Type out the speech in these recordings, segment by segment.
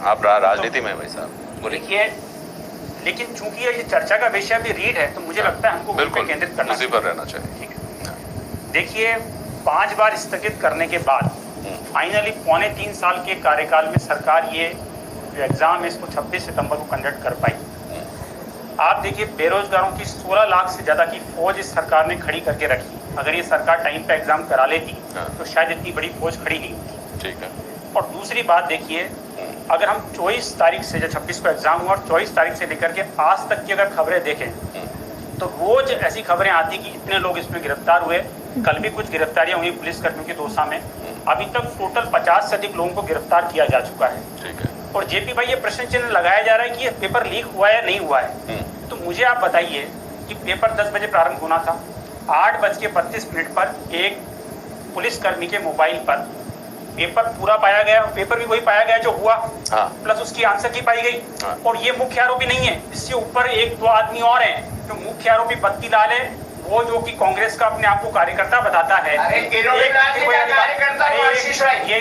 आप राजनीति में भाई साहब बोलिए। लेकिन चूंकि ये चर्चा का विषय भी रीड है तो मुझे लगता है हमको बिल्कुल केंद्रित करना उसी पर रहना चाहिए। ठीक है। देखिए 5 बार स्थगित करने के बाद फाइनली 3.25 साल के कार्यकाल में सरकार ये एग्जाम है इसको 26 सितंबर को कंडक्ट कर पाई। आप देखिए बेरोजगारों की 16 लाख से ज्यादा की फौज इस सरकार ने खड़ी करके रखी। अगर ये सरकार टाइम पे एग्जाम करा लेती तो शायद इतनी बड़ी फौज खड़ी नहीं होती। ठीक है। और दूसरी बात देखिए, अगर हम 24 तारीख से जो 26 को एग्जाम हुआ और 24 तारीख से लेकर के आज तक की अगर खबरें देखें तो रोज ऐसी खबरें आती कि इतने लोग इसमें गिरफ्तार हुए। कल भी कुछ गिरफ्तारियां हुई पुलिस कर्मियों के दोषा में। अभी तक टोटल 50 से अधिक लोगों को गिरफ्तार किया जा चुका है। ठीक है। और जेपी भाई ये प्रश्न चिन्ह लगाया जा रहा है कि ये पेपर लीक हुआ है या नहीं हुआ है। तो मुझे आप बताइए कि पेपर 10 बजे प्रारंभ होना था, 8:32 पर एक पुलिसकर्मी के मोबाइल पर पेपर पूरा पाया गया। पेपर भी वही पाया गया जो हुआ प्लस उसकी आंसर की पाई गई। और ये मुख्य आरोपी नहीं है, इससे ऊपर 1-2 आदमी और हैं। जो मुख्य आरोपी बत्ती लाल है वो जो कि कांग्रेस का अपने आप को कार्यकर्ता बताता है। ये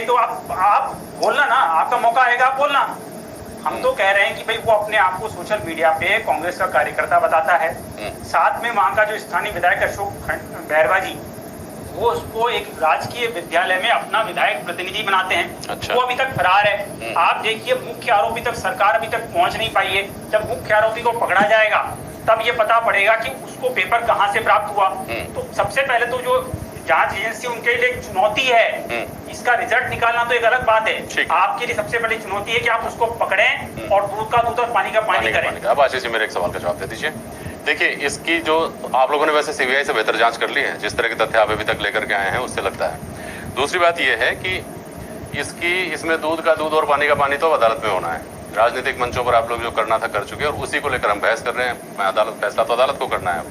तो आप बोलना ना, आपका मौका आएगा आप बोलना। हम तो कह रहे हैं कि भाई वो अपने आप को सोशल मीडिया पे कांग्रेस का कार्यकर्ता बताता है। साथ में वहां का जो स्थानीय विधायक अशोक बैरवा जी वो उसको एक राजकीय विद्यालय में अपना विधायक प्रतिनिधि बनाते हैं। अच्छा। वो अभी तक फरार है। आप देखिए मुख्य आरोपी तक सरकार अभी तक पहुंच नहीं पाई है। जब मुख्य आरोपी को पकड़ा जाएगा तब ये पता पड़ेगा कि उसको पेपर कहां से प्राप्त हुआ। तो सबसे पहले तो जो जांच एजेंसी उनके लिए चुनौती है, इसका रिजल्ट निकालना तो एक अलग बात है। आपके लिए सबसे बड़ी चुनौती है कि आप उसको पकड़ें और दूध का दूध और पानी का पानी करें। अब आशीष जी मेरे एक सवाल का जवाब दे दीजिए। देखिए इसकी जो आप लोगों ने वैसे सीबीआई से बेहतर जांच कर ली है, जिस तरह के तथ्य आप अभी तक लेकर के आए हैं उससे लगता है। दूसरी बात यह है कि इसमें दूध का दूध और पानी का पानी तो अदालत में होना है। राजनीतिक मंचों पर आप लोग जो करना था कर चुके हैं और उसी को लेकर हम बहस कर रहे हैं। मैं अदालत फैसला तो अदालत को करना है।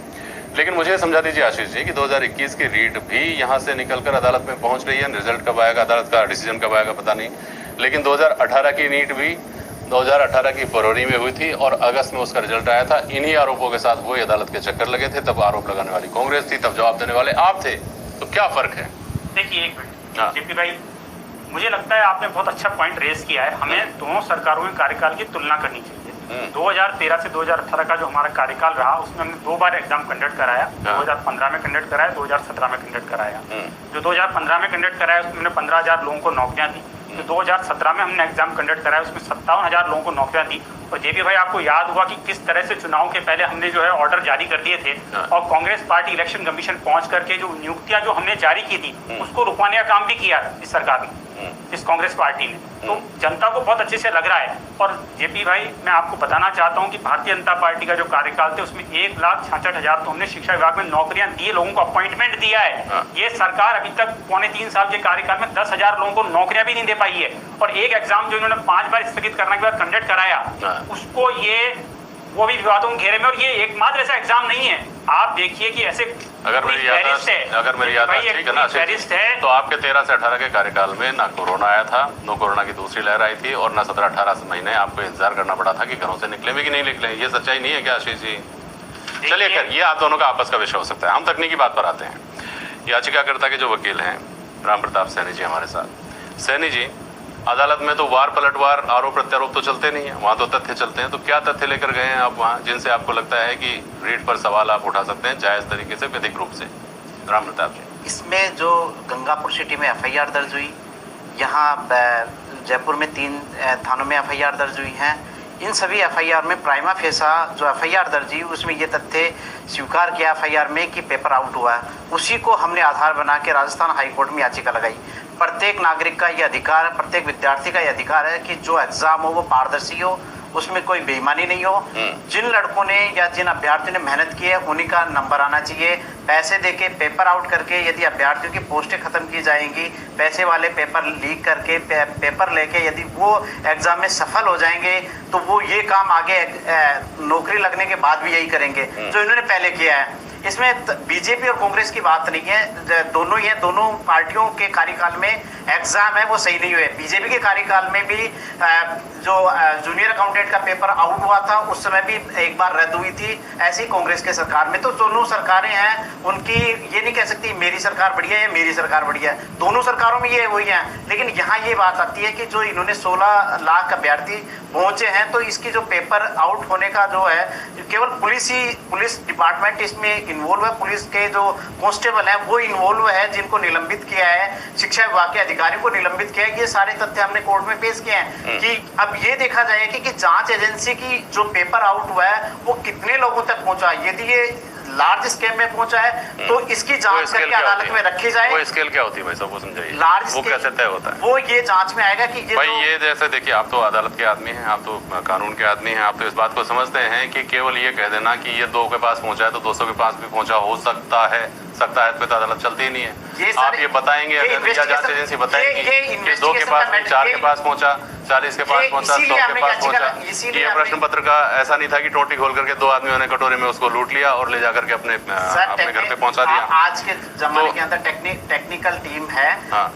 लेकिन मुझे समझा दीजिए आशीष जी कि 2021 की रीट भी यहाँ से निकलकर अदालत में पहुंच रही है। रिजल्ट कब आएगा, अदालत का डिसीजन कब आएगा पता नहीं। लेकिन 2018 की नीट भी 2018 की फरवरी में हुई थी और अगस्त में उसका रिजल्ट आया था। इन्हीं आरोपों के साथ वही अदालत के चक्कर लगे थे। तब आरोप लगाने वाली कांग्रेस थी, तब जवाब देने वाले आप थे। तो क्या फर्क है? देखिए एक मिनट जेपी भाई, मुझे लगता है आपने बहुत अच्छा पॉइंट रेज किया है। हमें दोनों सरकारों के कार्यकाल की तुलना करनी चाहिए। 2013 से 2018 का जो हमारा कार्यकाल रहा उसमें हमने 2 बार एग्जाम कंडक्ट कराया। 2015 में कंडक्ट कराया, 2017 में कंडक्ट कराया। जो 2015 में कंडक्ट कराया उसमें हमने 15,000 लोगों को नौकरियां दी। जो 2017 में हमने एग्जाम कंडक्ट कराया उसमें 57,000 लोगों को नौकरियां दी। और जेपी भाई आपको याद होगा कि किस तरह से चुनाव के पहले हमने जो है ऑर्डर जारी कर दिए थे और कांग्रेस पार्टी इलेक्शन कमीशन पहुंच करके जो नियुक्तियां जो हमने जारी की थी उसको रुकवाने का काम भी किया इस सरकार ने, इस कांग्रेस पार्टी ने। तो जनता को बहुत अच्छे से लग रहा है। और जेपी भाई मैं आपको बताना चाहता हूं कि भारतीय जनता पार्टी का जो कार्यकाल थे उसमें 1,66,000 तो हमने शिक्षा विभाग में नौकरियां दी, लोगों को अपॉइंटमेंट दिया है। ये सरकार अभी तक 3.25 साल के कार्यकाल में 10,000 लोगों को नौकरियां भी नहीं दे पाई है। और एक एग्जाम जो इन्होंने 5 बार स्थगित करने के बाद कंडक्ट कराया उसको वो भी विवादों के घेरे में। और ये एकमात्र ऐसा एग्जाम नहीं है। आप देखिए कि ऐसे अगर मेरी याददाश्त ठीक है ना है तो आपके 13 से 18 के कार्यकाल में ना कोरोना आया था, न कोरोना की दूसरी लहर आई थी और ना 17-18 महीने आपको इंतजार करना पड़ा था कि घरों से निकले भी कि नहीं निकले। ये सच्चाई नहीं है क्या आशीष जी? चलिए खैर ये आप दोनों का आपस का विषय हो सकता है। हम तकनीकी बात पर आते हैं। याचिकाकर्ता के जो वकील हैं राम प्रताप सैनी जी हमारे साथ। सैनी जी, अदालत में तो वार पलटवार आरोप प्रत्यारोप तो चलते नहीं है, वहाँ तो तथ्य चलते हैं। तो क्या तथ्य लेकर गए हैं आप वहाँ जिनसे आपको लगता है कि रीट पर सवाल आप उठा सकते हैं जायज तरीके से, विधिक रूप से? राम प्रताप जी, इसमें जो गंगापुर सिटी में FIR दर्ज हुई, यहाँ जयपुर में 3 थानों में FIR दर्ज हुई हैं। इन सभी FIR में प्राइमा फेसा जो FIR दर्ज हुई उसमें ये तथ्य स्वीकार किया FIR में कि पेपर आउट हुआ है। उसी को हमने आधार बना के राजस्थान हाईकोर्ट में याचिका लगाई। प्रत्येक नागरिक का ये अधिकार है, प्रत्येक विद्यार्थी का ये अधिकार है कि जो एग्जाम हो वो पारदर्शी हो, उसमें कोई बेईमानी नहीं हो। जिन लड़कों ने या जिन अभ्यर्थियों ने मेहनत की है उन्हीं का नंबर आना चाहिए। पैसे देके पेपर आउट करके यदि अभ्यर्थियों की पोस्टें खत्म की जाएंगी, पैसे वाले पेपर लीक करके पेपर लेके यदि वो एग्जाम में सफल हो जाएंगे तो वो ये काम आगे नौकरी लगने के बाद भी यही करेंगे जो इन्होंने पहले किया है। इसमें बीजेपी और कांग्रेस की बात नहीं है, दोनों ही है। दोनों पार्टियों के कार्यकाल में एग्जाम है वो सही नहीं हुए। बीजेपी के कार्यकाल में भी जो जूनियर अकाउंटेंट का पेपर आउट हुआ था उस समय भी एक बार रद्द हुई थी, ऐसी कांग्रेस के सरकार में। तो दोनों सरकारें हैं, उनकी ये नहीं कह सकती मेरी सरकार बढ़िया है या मेरी सरकार बढ़िया है, दोनों सरकारों में ये वही है। लेकिन यहाँ ये बात आती है कि जो इन्होंने 16 लाख अभ्यर्थी पहुंचे हैं, तो इसकी जो पेपर आउट होने का जो है केवल पुलिस डिपार्टमेंट इसमें इन्वॉल्व है, पुलिस के जो कांस्टेबल हैं वो इन्वॉल्व है, जिनको निलंबित किया है, शिक्षा विभाग के अधिकारी को निलंबित किया है। ये सारे तथ्य हमने कोर्ट में पेश किए हैं कि अब ये देखा जाएगा कि जांच एजेंसी की जो पेपर आउट हुआ है वो कितने लोगों तक पहुंचा। यदि ये लार्ज स्केल में पहुंचा है तो इसकी जांच करके अदालत में रखी जाए। वो स्केल क्या होती है भाई, सबको समझाइए। लार्ज वो कैसे तय होता है? वो ये जांच में आएगा कि ये भाई ये जैसे देखिए, आप तो अदालत के आदमी हैं, आप तो कानून के आदमी हैं, आप तो इस बात को समझते हैं कि केवल ये कह देना कि ये 2 के पास पहुंचा है तो 200 के पास भी पहुंचा हो सकता है पे तो अदालत चलती ही नहीं है। आप ये बताएंगे अगर या जांच एजेंसी बताएगी कि 2 के पास, 4 के पास पहुंचा, 40 के पास पहुंचा, 100 के पास पहुंचा। ये प्रश्न पत्र का ऐसा नहीं था कि टोटी खोल करके 2 आदमियों ने कटोरे में उसको लूट लिया और ले जाकर के अपने घर पे पहुंचा दिया। आज के जमाने के अंदर टेक्निकल टीम है।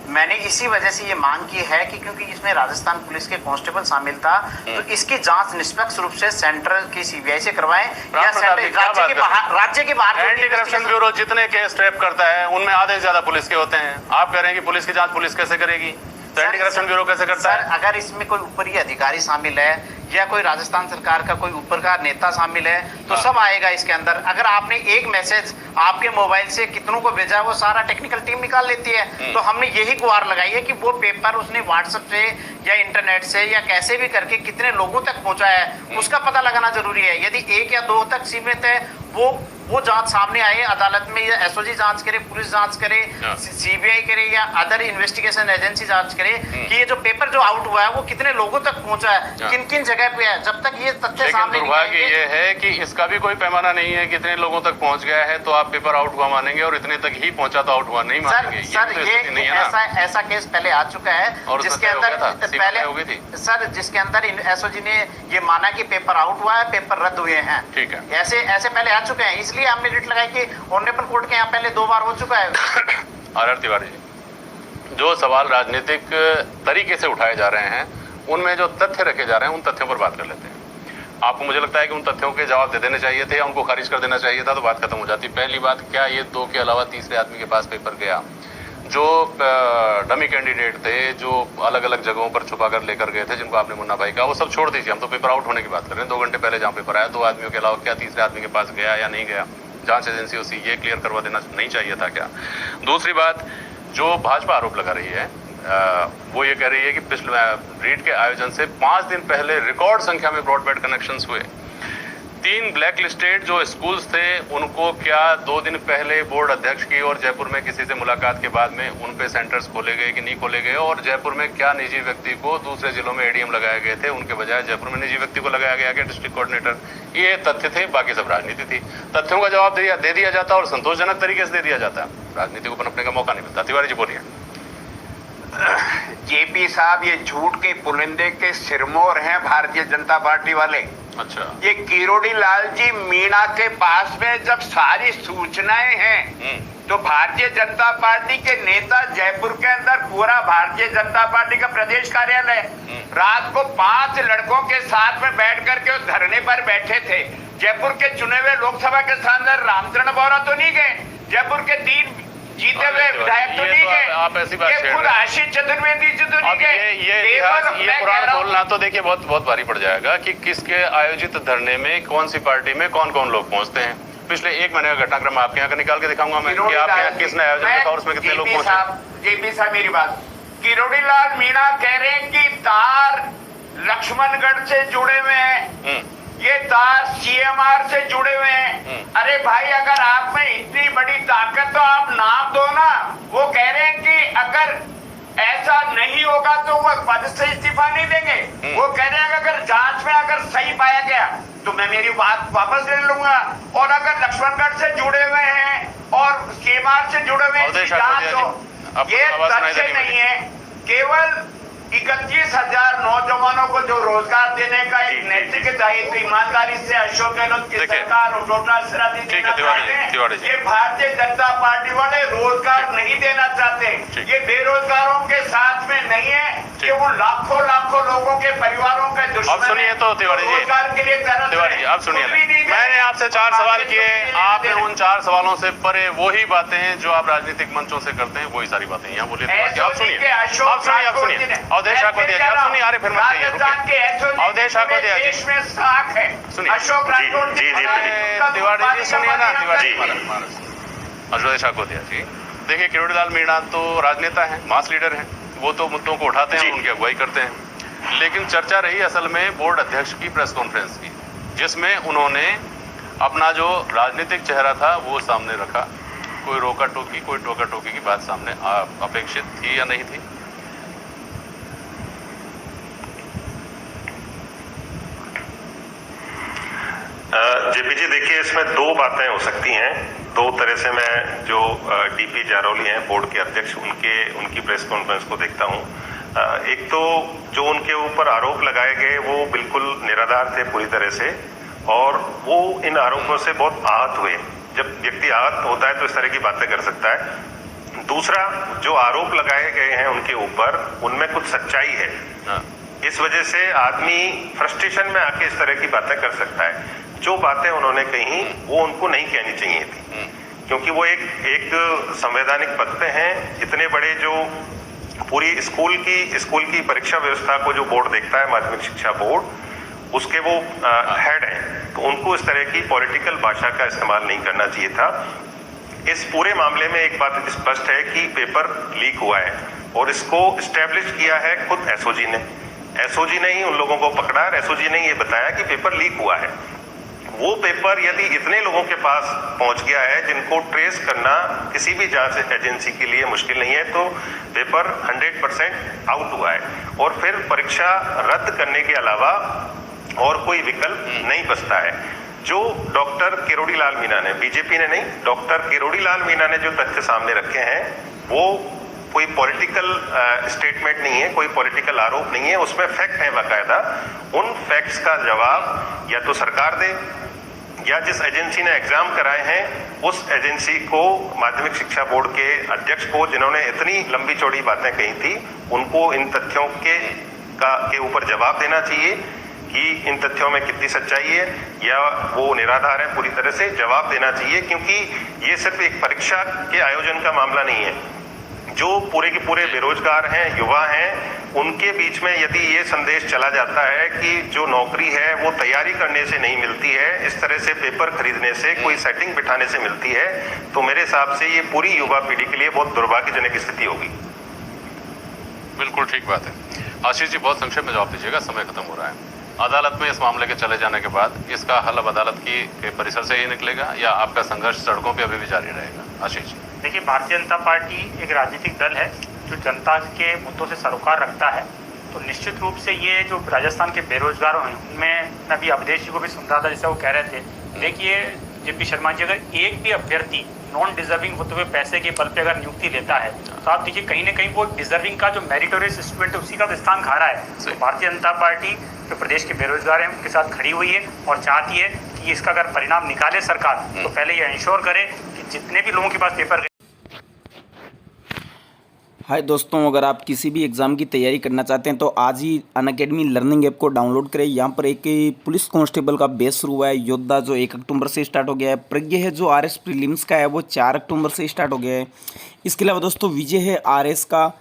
मैंने इसी वजह से ये मांग की है कि क्योंकि इसमें राजस्थान पुलिस के कांस्टेबल शामिल था, तो इसकी जांच निष्पक्ष रूप से सेंट्रल की सीबीआई से करवाएं या राज्य के बाहर। एंटी करप्शन ब्यूरो जितने केस ट्रैप करता है उनमें आधे से ज्यादा पुलिस के होते हैं। आप कह रहे हैं कि पुलिस की जांच पुलिस कैसे करेगी, तो एंटी करप्शन ब्यूरो कैसे करता है? अगर इसमें कोई ऊपरी अधिकारी शामिल है या कोई राजस्थान सरकार का कोई ऊपर का नेता शामिल है तो सब आएगा इसके अंदर। अगर आपने एक मैसेज आपके मोबाइल से कितनों को भेजा वो सारा टेक्निकल टीम निकाल लेती है। तो हमने यही गुहार लगाई है कि वो पेपर उसने व्हाट्सएप से या इंटरनेट से या कैसे भी करके कितने लोगों तक पहुंचा है उसका पता लगाना जरूरी है। यदि 1 या 2 तक सीमित है वो जांच सामने आए अदालत में, या एसओजी जांच करे, पुलिस जांच करे, सीबीआई करे या अदर इन्वेस्टिगेशन एजेंसी जांच करे कि ये जो पेपर जो आउट हुआ है वो कितने लोगों तक पहुंचा है, किन किन जगह पे है। जब तक ये तथ्य सामने नहीं आएंगे, ये है कि इसका भी कोई पैमाना नहीं है कितने लोगों तक पहुंच गया है तो आप पेपर आउट हुआ मानेंगे और इतने तक ही पहुंचा तो आउट हुआ नहीं मानेंगे। सर ये ऐसा केस पहले आ चुका है जिसके अंदर पहले सर जिसके अंदर एसओजी ने ये माना कि पेपर आउट हुआ है, पेपर रद्द हुए हैं। ठीक है, ऐसे पहले आ चुके हैं, इसलिए हमने रिट लगाई कि ऑनरेबल कोर्ट के यहाँ पहले 2 बार हो चुका है। आर तिवारी जी, जो सवाल राजनीतिक तरीके से उठाए जा रहे हैं उनमें जो तथ्य रखे जा रहे हैं उन तथ्यों पर बात कर लेते हैं। आपको मुझे लगता है कि उन तथ्यों के जवाब दे देने चाहिए थे या उनको खारिज कर देना चाहिए था तो बात खत्म हो जाती। पहली बात, क्या ये 2 के अलावा तीसरे आदमी के पास पेपर गया? जो डमी कैंडिडेट थे जो अलग अलग जगहों पर छुपा कर लेकर गए थे, जिनको आपने मुन्ना भाई कहा, वो सब छोड़ दीजिए, हम तो पेपर आउट होने की बात कर रहे हैं। 2 घंटे पहले जहाँ पेपर आया 2 आदमियों के अलावा क्या तीसरे आदमी के पास गया या नहीं गया? जांच एजेंसी उसे ये क्लियर करवा देना नहीं चाहिए था क्या? दूसरी बात, जो भाजपा आरोप लगा रही है वो ये कह रही है कि पिछले रीट के आयोजन से 5 दिन पहले रिकॉर्ड संख्या में ब्रॉडबैंड कनेक्शंस हुए। 3 ब्लैक लिस्टेड जो स्कूल्स थे उनको क्या 2 दिन पहले बोर्ड अध्यक्ष की और जयपुर में किसी से मुलाकात के बाद में उन पे सेंटर्स खोले गए कि नहीं खोले गए? और जयपुर में क्या निजी व्यक्ति को दूसरे जिलों में एडीएम लगाए गए थे, उनके बजाय जयपुर में निजी व्यक्ति को लगाया गया क्या डिस्ट्रिक्ट कोऑर्डिनेटर? ये तथ्य थे, बाकी सब राजनीति थी। तथ्यों का जवाब दे दिया जाता और संतोषजनक तरीके से दे दिया जाता, राजनीति को पनपने का मौका नहीं मिलता। तिवारी जी बोलिए। जेपी साहब, ये झूठ के पुलिंदे के सिरमौर हैं भारतीय जनता पार्टी वाले। अच्छा, ये किरोड़ी लाल जी मीणा के पास में जब सारी सूचनाएं हैं तो भारतीय जनता पार्टी के नेता जयपुर के अंदर पूरा भारतीय जनता पार्टी का प्रदेश कार्यालय रात को 5 लड़कों के साथ में बैठ करके उस धरने पर बैठे थे। जयपुर के चुने हुए लोकसभा के सांसद रामचरण बोरा तो नहीं गए, जयपुर के 3 जीते हुए विधायक तो नहीं गए, आप ऐसी बात ये खुद आशीष चतुर्वेदी जी तो नहीं गए। ये पुराण बोलना तो देखिए बहुत भारी पड़ जाएगा कि किसके आयोजित धरने में कौन सी पार्टी में कौन कौन लोग पहुंचते हैं। पिछले 1 महीने का घटनाक्रम आपके यहाँ का निकाल के दिखाऊंगा मैं कि आपके यहाँ किसने आयोजन किया और उसमें कितने लोग पहुंचे। जेपी साहब, मेरी बात, किरोड़ी लाल मीणा कह रहे हैं कि तार लक्ष्मणगढ़ से जुड़े हुए हैं, ये तार सीएमआर से जुड़े हुए हैं। अरे भाई, अगर आप में इतनी बड़ी ताकत तो आप नाम दो ना। वो कह रहे हैं कि अगर ऐसा नहीं होगा तो वो पद से इस्तीफा नहीं देंगे। वो कह रहे हैं अगर जांच में अगर सही पाया गया तो मैं मेरी बात वापस ले लूंगा, और अगर लक्ष्मणगढ़ से जुड़े हुए हैं और सीएमआर से जुड़े हुए हैं जांच हो, ये तथ्य नहीं है। केवल 31,000 नौजवानों को जो रोजगार देने का एक जी, नैतिक दायित्व ईमानदारी से अशोक गहलोत की देखिए, सरकार और डॉक्टर शराधी ठीक है, देना तिवारी चाहते जी। हैं। ये भारतीय जनता पार्टी वाले रोजगार नहीं देना चाहते। ठीक। ये बेरोजगारों के साथ में नहीं है कि वो लाखों लाखों लोगों के परिवारों का दुश्मन अब सुनिए है, तो तिवारी जी। रोजगार के लिए तरस तिवारी जी, रहे। अब सुनिए कुछ भी नहीं दे मैंने रहे। आपसे 4 सवाल किए, आपने उन 4 सवालों से परे वही बातें हैं जो आप राजनीतिक मंचों से करते हैं, वही सारी बातें यहाँ बोलिए। आप सुनिए, अवधेश ठाकुर जी, आप सुनिए, अरे फिर मत कहिए, राजस्थान के अवधेश ठाकुर जी, देश में साख है। सुनिए। अशोक राठौर जी, जी, तिवारी जी सुनिए ना, तिवारी जी। अवधेश ठाकुर जी, देखिए किरोड़ीलाल मीणा तो राजनेता है, मास लीडर है, वो तो मुद्दों को उठाते हैं, उनकी अगुवाई करते हैं। लेकिन चर्चा रही असल में बोर्ड अध्यक्ष की प्रेस कॉन्फ्रेंस की, जिसमें उन्होंने अपना जो राजनीतिक चेहरा था वो सामने रखा। कोई रोका टोकी, कोई टोका टोकी की बात सामने अपेक्षित थी या नहीं थी? जेपी देखिए, इसमें 2 बातें हो सकती हैं। 2 तरह से मैं जो डीपी जारौली हैं बोर्ड के अध्यक्ष, उनकी प्रेस कॉन्फ्रेंस को देखता हूं। एक तो जो उनके ऊपर आरोप लगाए गए वो बिल्कुल निराधार थे पूरी तरह से, और वो इन आरोपों से बहुत आहत हुए। जब व्यक्ति आहत होता है तो इस तरह की बातें कर सकता है। दूसरा, जो आरोप लगाए गए हैं उनके ऊपर, उनमें कुछ सच्चाई है। इस वजह से आदमी फ्रस्ट्रेशन में आके इस तरह की बातें कर सकता है। जो बातें उन्होंने कही वो उनको नहीं कहनी चाहिए थी, क्योंकि वो एक संवैधानिक पद पे हैं। इतने बड़े जो पूरी स्कूल की परीक्षा व्यवस्था को जो बोर्ड देखता है, माध्यमिक शिक्षा बोर्ड, उसके वो हेड हैं, तो उनको इस तरह की पॉलिटिकल भाषा का इस्तेमाल नहीं करना चाहिए था। इस पूरे मामले में एक बात स्पष्ट है कि पेपर लीक हुआ है, और इसको स्टैब्लिश किया है खुद एसओजी ने। एसओजी ने ही उन लोगों को पकड़ा है, एसओजी ने ये बताया कि पेपर लीक हुआ है। वो पेपर यदि इतने लोगों के पास पहुंच गया है जिनको ट्रेस करना किसी भी जांच एजेंसी के लिए मुश्किल नहीं है, तो पेपर 100% आउट हुआ है, और फिर परीक्षा रद्द करने के अलावा और कोई विकल्प नहीं बचता है। जो डॉक्टर किरोड़ीलाल मीणा ने, बीजेपी ने नहीं, डॉक्टर किरोड़ीलाल मीणा ने जो तथ्य सामने रखे हैं वो कोई पॉलिटिकल स्टेटमेंट नहीं है, कोई पॉलिटिकल आरोप नहीं है, उसमें फैक्ट है बाकायदा। उन फैक्ट्स का जवाब या तो सरकार दे, या जिस एजेंसी ने एग्जाम कराए हैं उस एजेंसी को, माध्यमिक शिक्षा बोर्ड के अध्यक्ष को, जिन्होंने इतनी लंबी चौड़ी बातें कही थी, उनको इन तथ्यों के ऊपर जवाब देना चाहिए कि इन तथ्यों में कितनी सच्चाई है, या वो निराधार है पूरी तरह से, जवाब देना चाहिए। क्योंकि ये सिर्फ एक परीक्षा के आयोजन का मामला नहीं है। जो पूरे के पूरे बेरोजगार हैं, युवा हैं, उनके बीच में यदि ये संदेश चला जाता है कि जो नौकरी है वो तैयारी करने से नहीं मिलती है, इस तरह से पेपर खरीदने से, कोई सेटिंग बिठाने से मिलती है, तो मेरे हिसाब से ये पूरी युवा पीढ़ी के लिए बहुत दुर्भाग्यजनक स्थिति होगी। बिल्कुल ठीक बात है। आशीष जी, बहुत संक्षेप में जवाब दीजिएगा, समय खत्म हो रहा है। अदालत में इस मामले के चले जाने के बाद इसका हल अब अदालत के परिसर से ही निकलेगा, या आपका संघर्ष सड़कों पे अभी भी जारी रहेगा? आशीष जी। देखिए, भारतीय जनता पार्टी एक राजनीतिक दल है जो जनता के मुद्दों से सरोकार रखता है, तो निश्चित रूप से ये जो राजस्थान के बेरोजगार हैं उनमें, मैं अभी अवधेश जी को भी सुन रहा था जैसे वो कह रहे थे, देखिए जेपी शर्मा जी, अगर एक भी अभ्यर्थी नॉन डिजर्विंग होते हुए पैसे के बल पे अगर नियुक्ति लेता है, तो आप देखिए कहीं ना कहीं वो डिजर्विंग का जो मेरिटोरियस स्टूडेंट है उसी का तो स्थान खा रहा है। तो भारतीय जनता पार्टी जो प्रदेश के बेरोजगार हैं उनके साथ खड़ी हुई है और चाहती है कि इसका अगर परिणाम निकाले सरकार, तो पहले ये इंश्योर करे कि जितने भी लोगों के पास पेपर। हाय दोस्तों, अगर आप किसी भी एग्ज़ाम की तैयारी करना चाहते हैं तो आज ही अनअकैडमी लर्निंग ऐप को डाउनलोड करें। यहाँ पर एक पुलिस कांस्टेबल का बेस शुरू हुआ है, योद्धा जो 1 अक्टूबर से स्टार्ट हो गया है, प्रज्ञा है जो आरएस प्रीलिम्स का है वो 4 अक्टूबर से स्टार्ट हो गया है। इसके अलावा दोस्तों विजय है आरएस का,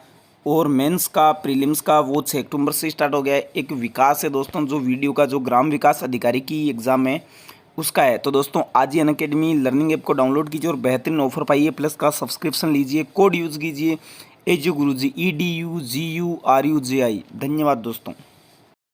और मेंस का प्रीलिम्स का वो 6 अक्टूबर से स्टार्ट हो गया है। एक विकास है दोस्तों जो वीडियो का, जो ग्राम विकास अधिकारी की एग्ज़ाम है उसका है। तो दोस्तों आज ही अनअकैडमी लर्निंग ऐप को डाउनलोड कीजिए और बेहतरीन ऑफर पाइए, प्लस का सब्सक्रिप्शन लीजिए, कोड यूज़ कीजिए EDUGURUJI, EDUGURUJI। धन्यवाद दोस्तों।